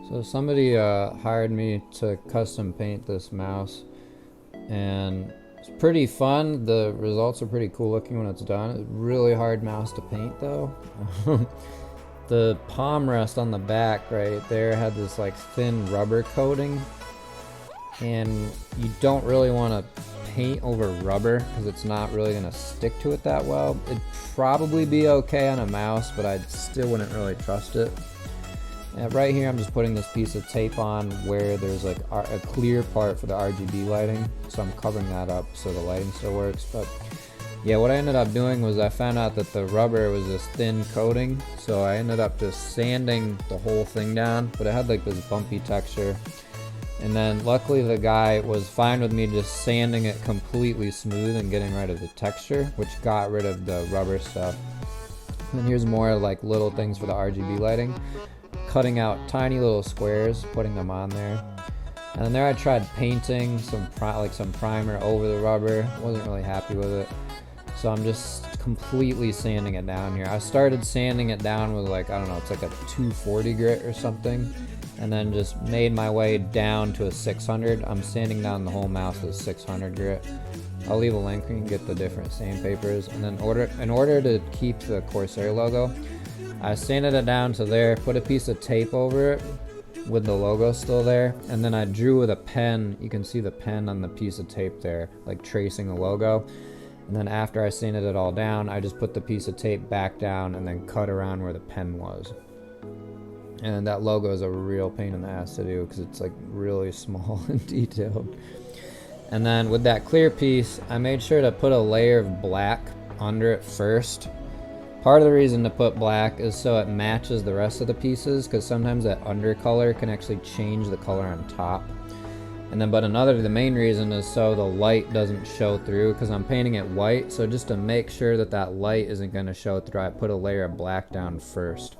So somebody hired me to custom paint this mouse, and it's pretty fun. The results are pretty cool looking when it's done. It's a really hard mouse to paint though. The palm rest on the back right there had this like thin rubber coating, and you don't really want to paint over rubber because it's not really going to stick to it that well. It'd probably be okay on a mouse, but I still wouldn't really trust it. And right here I'm just putting this piece of tape on where there's like a clear part for the RGB lighting, so I'm covering that up so the lighting still works. But yeah, what I ended up doing was I found out that the rubber was this thin coating, so I ended up just sanding the whole thing down, but it had like this bumpy texture. And then luckily the guy was fine with me just sanding it completely smooth and getting rid of the texture, which got rid of the rubber stuff. And here's more like little things for the RGB lighting. Cutting out tiny little squares, putting them on there. And then there I tried painting some primer over the rubber. Wasn't really happy with it. So I'm just completely sanding it down here. I started sanding it down with like, I don't know, it's like a 240 grit or something. And then just made my way down to a 600. I'm sanding down the whole mouse with 600 grit. I'll leave a link, you can get the different sandpapers. And then in order to keep the Corsair logo, I sanded it down to there, put a piece of tape over it with the logo still there, and then I drew with a pen. You can see the pen on the piece of tape there, like tracing the logo. And then after I sanded it all down, I just put the piece of tape back down and then cut around where the pen was. And that logo is a real pain in the ass to do because it's like really small and detailed. And then with that clear piece, I made sure to put a layer of black under it first. Part of the reason to put black is so it matches the rest of the pieces, because sometimes that undercolor can actually change the color on top. And then the main reason is so the light doesn't show through, because I'm painting it white, so just to make sure that that light isn't going to show through, I put a layer of black down first.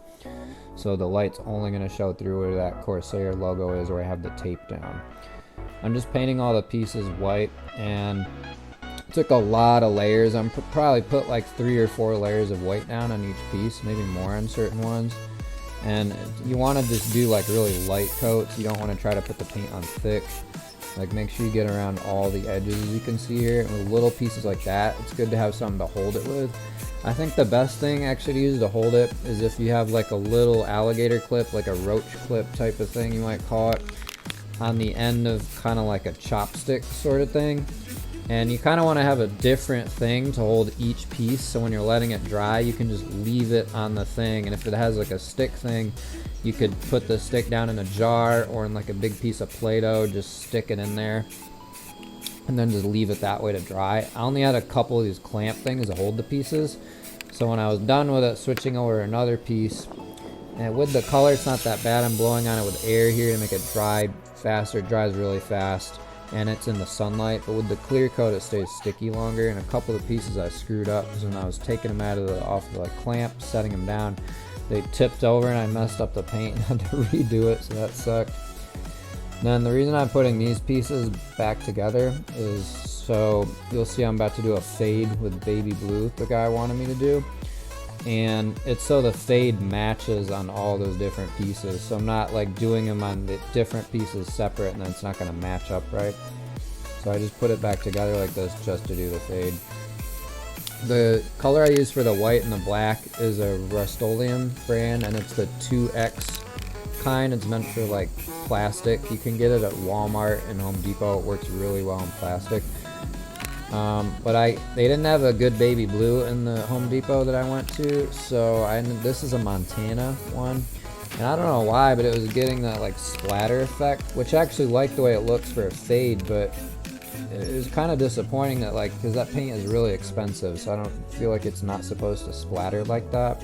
So the light's only going to show through where that Corsair logo is, where I have the tape down. I'm just painting all the pieces white, and it took a lot of layers. I'm probably put like 3 or 4 layers of white down on each piece, maybe more on certain ones. And you want to just do like really light coats. You don't want to try to put the paint on thick. Like make sure you get around all the edges, as you can see here. And with little pieces like that, it's good to have something to hold it with. I think the best thing actually to use to hold it is if you have like a little alligator clip, like a roach clip type of thing you might call it, on the end of kind of like a chopstick sort of thing. And you kind of want to have a different thing to hold each piece, so when you're letting it dry, you can just leave it on the thing. And if it has like a stick thing, you could put the stick down in a jar or in like a big piece of Play-Doh, just stick it in there, and then just leave it that way to dry. I only had a couple of these clamp things to hold the pieces, so when I was done with it, switching over another piece, and with the color, it's not that bad. I'm blowing on it with air here to make it dry faster. It dries really fast, and it's in the sunlight. But with the clear coat, it stays sticky longer. And a couple of the pieces I screwed up because when I was taking them out of off the clamp, setting them down, they tipped over and I messed up the paint and had to redo it, so that sucked. Then the reason I'm putting these pieces back together is so you'll see I'm about to do a fade with baby blue the guy wanted me to do. And it's so the fade matches on all those different pieces, so I'm not like doing them on the different pieces separate and then it's not going to match up right. So I just put it back together like this just to do the fade. The color I use for the white and the black is a Rust-Oleum brand, and it's the 2X kind. It's meant for like plastic. You can get it at Walmart and Home Depot. It works really well in plastic. But they didn't have a good baby blue in the Home Depot that I went to, so this is a Montana one, and I don't know why, but it was getting that like splatter effect, which I actually like the way it looks for a fade, but it was kind of disappointing that like, because that paint is really expensive, so I don't feel like it's not supposed to splatter like that.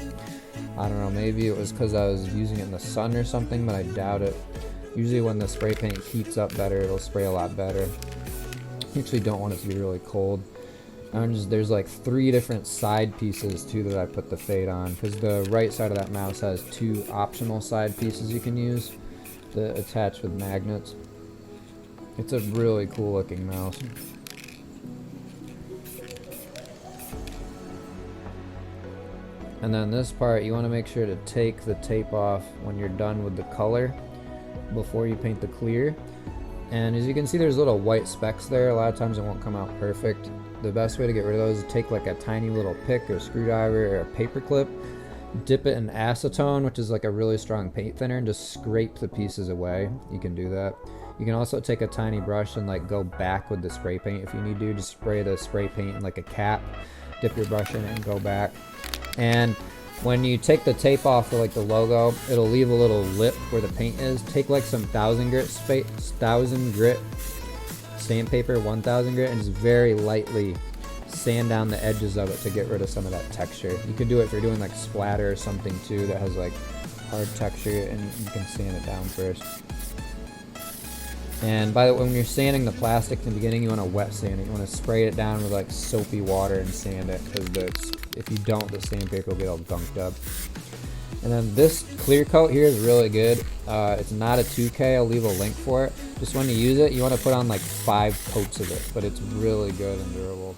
I don't know, maybe it was because I was using it in the sun or something, but I doubt it. Usually when the spray paint heats up better, it'll spray a lot better. You actually don't want it to be really cold. There's like 3 different side pieces too that I put the fade on, because the right side of that mouse has 2 optional side pieces you can use to attach with magnets. It's a really cool looking mouse. And then this part, you want to make sure to take the tape off when you're done with the color. before you paint the clear. And as you can see, there's little white specks there. A lot of times it won't come out perfect. The best way to get rid of those is take like a tiny little pick or screwdriver or a paper clip, dip it in acetone, which is like a really strong paint thinner, and just scrape the pieces away. You can do that. You can also take a tiny brush and like go back with the spray paint if you need to. Just spray the spray paint in like a cap, dip your brush in it and go back. And when you take the tape off for like the logo, it'll leave a little lip where the paint is. Take like some 1000 grit sandpaper, 1000 grit, and just very lightly sand down the edges of it to get rid of some of that texture. You can do it if you're doing like splatter or something too that has like hard texture, and you can sand it down first. And by the way, when you're sanding the plastic in the beginning, you want to wet sand it. You want to spray it down with like soapy water and sand it, because if you don't, the sandpaper will get all gunked up. And then this clear coat here is really good. It's not a 2K, I'll leave a link for it. Just when you use it, you want to put on like 5 coats of it, but it's really good and durable.